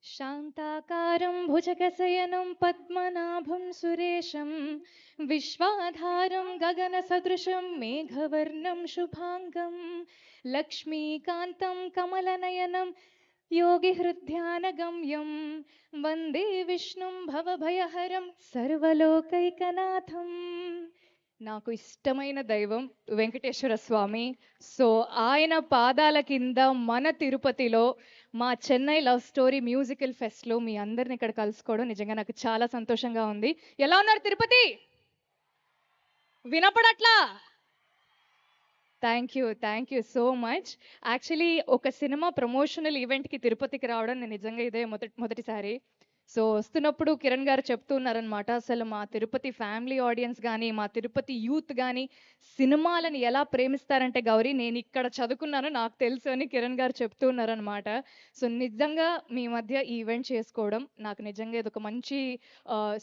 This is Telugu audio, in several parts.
శాంతాకారం భుజగశయనం పద్మనాభం సురేశం విశ్వాధారం గగన సదృశం మేఘవర్ణం శుభాంగం లక్ష్మీకాంతం కమలనయనం యోగి హృద్యానగమ్యం వందే విష్ణుం భవభయహరం సర్వలోకైకనాథం. నాకు ఇష్టమైన దైవం వెంకటేశ్వర స్వామి. సో ఆయన పాదాల కింద మన తిరుపతిలో మా చెన్నై లవ్ స్టోరీ మ్యూజికల్ ఫెస్ట్లో మీ అందరిని ఇక్కడ కలుసుకోవడం నిజంగా నాకు చాలా సంతోషంగా ఉంది. ఎలా ఉన్నారు తిరుపతి? వినపడట్లా? Thank you so much. Actually ఒక సినిమా ప్రమోషనల్ ఈవెంట్కి తిరుపతికి రావడం నేను నిజంగా ఇదే మొదటిసారి. సో వస్తున్నప్పుడు కిరణ్ గారు చెప్తున్నారనమాట, అసలు మా తిరుపతి ఫ్యామిలీ ఆడియన్స్ కానీ మా తిరుపతి యూత్ కానీ సినిమాలను ఎలా ప్రేమిస్తారంటే గౌరీ నేను ఇక్కడ చదువుకున్నాను నాకు తెలుసు అని కిరణ్ గారు చెప్తున్నారనమాట. సో నిజంగా మీ మధ్య ఈ ఈవెంట్ చేసుకోవడం నాకు నిజంగా ఇది ఒక మంచి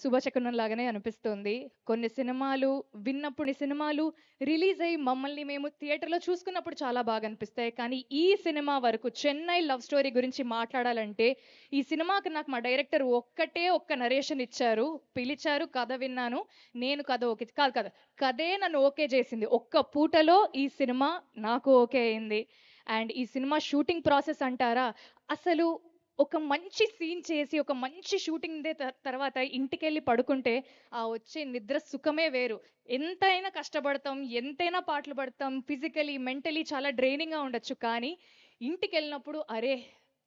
శుభశకునం లాగానే అనిపిస్తుంది. కొన్ని సినిమాలు విన్నప్పుడు ఈ సినిమాలు రిలీజ్ అయ్యి మమ్మల్ని మేము థియేటర్లో చూసుకున్నప్పుడు చాలా బాగా అనిపిస్తాయి. కానీ ఈ సినిమా వరకు చెన్నై లవ్ స్టోరీ గురించి మాట్లాడాలంటే ఈ సినిమాకి నాకు మా డైరెక్టర్ ఒక్క నరేషన్ ఇచ్చారు, పిలిచారు, కథ విన్నాను, నేను కథ ఓకే కాదు కథే నన్ను ఓకే చేసింది. ఒక్క పూటలో ఈ సినిమా నాకు ఓకే అయింది. అండ్ ఈ సినిమా షూటింగ్ ప్రాసెస్ అంటారా, అసలు ఒక మంచి సీన్ చేసి ఒక మంచి షూటింగ్ తర్వాత ఇంటికి వెళ్ళి పడుకుంటే ఆ వచ్చే నిద్ర సుఖమే వేరు. ఎంతైనా కష్టపడతాం, ఎంతైనా పాటలు పడతాం, ఫిజికలీ మెంటలీ చాలా డ్రైనింగ్గా ఉండొచ్చు, కానీ ఇంటికి వెళ్ళినప్పుడు అరే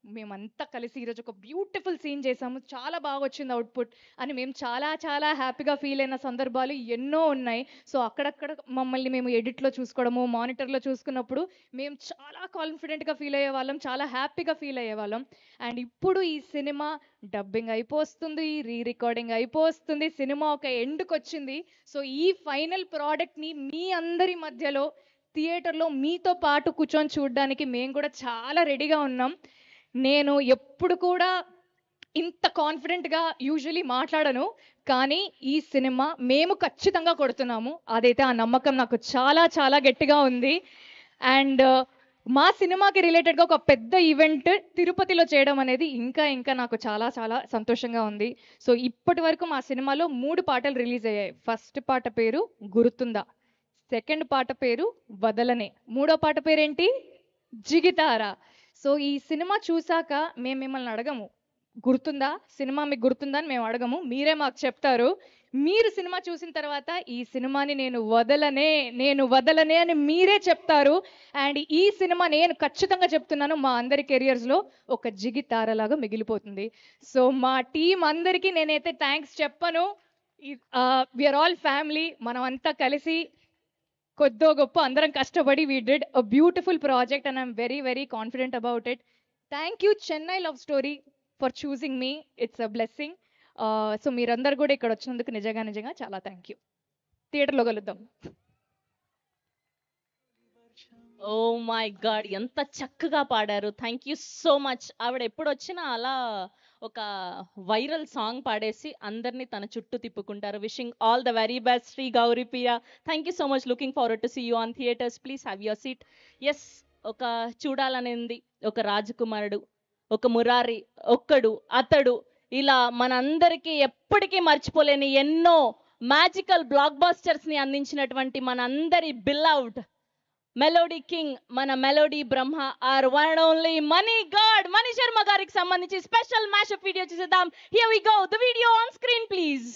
మేమంతా కలిసి ఈరోజు ఒక బ్యూటిఫుల్ సీన్ చేసాము, చాలా బాగా వచ్చింది అవుట్పుట్ అని మేము చాలా చాలా హ్యాపీగా ఫీల్ అయిన సందర్భాలు ఎన్నో ఉన్నాయి. సో అక్కడక్కడ మమ్మల్ని మేము ఎడిట్లో చూసుకోవడము, మానిటర్లో చూసుకున్నప్పుడు మేము చాలా కాన్ఫిడెంట్గా ఫీల్ అయ్యే వాళ్ళం, చాలా హ్యాపీగా ఫీల్ అయ్యే వాళ్ళం. అండ్ ఇప్పుడు ఈ సినిమా డబ్బింగ్ అయిపోతుంది, రికార్డింగ్ అయిపోతుంది, సినిమా ఒక ఎండ్కి వచ్చింది. సో ఈ ఫైనల్ ప్రోడక్ట్ని మీ అందరి మధ్యలో థియేటర్లో మీతో పాటు కూర్చొని చూడడానికి మేము కూడా చాలా రెడీగా ఉన్నాం. నేను ఎప్పుడు కూడా ఇంత కాన్ఫిడెంట్గా యూజువలీ మాట్లాడను, కానీ ఈ సినిమా మేము ఖచ్చితంగా కొడుతున్నాము, అదైతే ఆ నమ్మకం నాకు చాలా చాలా గట్టిగా ఉంది. అండ్ మా సినిమాకి రిలేటెడ్గా ఒక పెద్ద ఈవెంట్ తిరుపతిలో చేయడం అనేది ఇంకా ఇంకా నాకు చాలా చాలా సంతోషంగా ఉంది. సో ఇప్పటి వరకు మా సినిమాలో 3 పాటలు రిలీజ్ అయ్యాయి. ఫస్ట్ పాట పేరు గుర్తుందా, సెకండ్ పాట పేరు వదలనే, మూడో పాట పేరేంటి జిగితారా. సో ఈ సినిమా చూసాక మేము మిమ్మల్ని అడగము గుర్తుందా, సినిమా మీకు గుర్తుందా అని మేము అడగము, మీరే మాకు చెప్తారు. మీరు సినిమా చూసిన తర్వాత ఈ సినిమాని నేను వదలనే అని మీరే చెప్తారు. అండ్ ఈ సినిమా నేను ఖచ్చితంగా చెప్తున్నాను మా అందరి కెరియర్స్లో ఒక జిగితారలాగా మిగిలిపోతుంది. సో మా టీం అందరికీ నేనైతే థ్యాంక్స్ చెప్పను. వీఆర్ ఆల్ ఫ్యామిలీ, మనం అంతా కలిసి కొద్దో గొప్ప అందరం కష్టపడి we did a beautiful project and I'm very very confident about it. Thank you Chennai love story for choosing me, it's a blessing. So మీరందరూ కూడా ఇక్కడ వచ్చినందుకు నిజంగా చాలా థ్యాంక్ యూ. థియేటర్లో కలుద్దాం. ఓ మై గాడ్, ఎంత చక్కగా పాడారు, థ్యాంక్ యూ సో మచ్. ఆవిడ ఎప్పుడు వచ్చినా అలా ఒక వైరల్ సాంగ్ పాడేసి అందరినీ తన చుట్టూ తిప్పుకుంటారు. Wishing all the very best Shri Gauripriya. Thank you so much. Looking forward to see you on theatres. Please have your seat. Yes, ఒక చూడాలనేది ఒక రాజకుమారుడు, ఒక మురారి, ఒక్కడు అతడు, ఇలా మనందరికీ ఎప్పటికీ మర్చిపోలేని ఎన్నో మ్యాజికల్ బ్లాక్ బాస్టర్స్ని అందించినటువంటి మనందరి బిలవ్డ్ మెలోడీ కింగ్, మన melody Brahma, our one and only money god Mani Sharma గారికి సంబంధించి స్పెషల్ మ్యాషప్ వీడియో చూసేద్దాం. Here we go, the video on screen please.